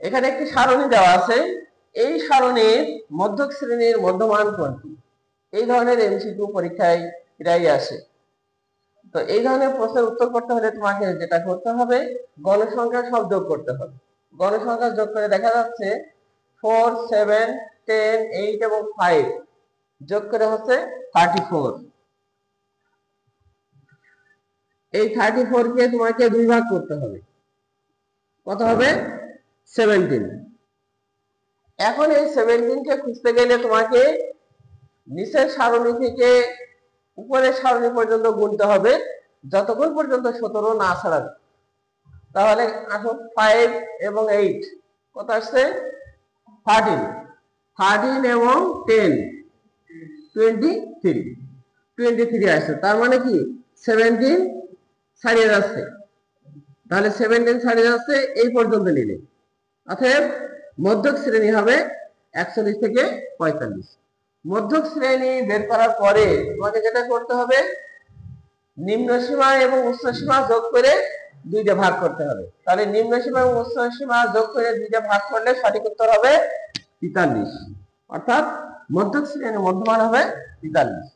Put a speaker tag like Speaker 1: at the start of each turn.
Speaker 1: এখানে একটি সারণী দেওয়া আছে, এই সারণীর মধ্যক শ্রেণীর মধ্যমান কোনটি? এই ধরনের এমসিকিউ পরীক্ষায় প্রায় আসে। তো এই ধরনের প্রশ্নের উত্তর করতে হলে তোমাকে যেটা করতে হবে, গণসংখ্যা সব যোগ করতে হবে। গণসংখ্যা যোগ করে দেখা যাচ্ছে 4, 7, 10, 8 এবং 5 যোগ করে হচ্ছে 34। এই 34 কে তোমাকে 2 ভাগ করতে হবে, কত হবে? 17। এখন এই 17 কে খুঁজতে গেলে তোমাকে নিচের সারণী থেকে উপরের সারণী পর্যন্ত গুনতে হবে, যতক্ষণ পর্যন্ত 17 না ছাড়াবে। তাহলে আসো 5 এবং 8 কত আসছে? 13। 13 এবং 10 23 আসছে। তার মানে কি 17 ছাড়িয়ে যাচ্ছে, তাহলে 17 ছাড়িয়ে যাচ্ছে এই পর্যন্ত নিলে। অতএব মধ্যক শ্রেণী হবে 41 থেকে 45। মধ্যক শ্রেণী বের করার পরে তোমাকে যেটা করতে হবে, নিম্ন সীমা এবং উচ্চ সীমা যোগ করে 2 ভাগ করতে হবে। তাহলে নিম্ন সীমা এবং উচ্চ সীমা যোগ করে 2 ভাগ করলে সঠিক উত্তর হবে 43। অর্থাৎ মধ্যক শ্রেণীর মধ্যমান হবে 43।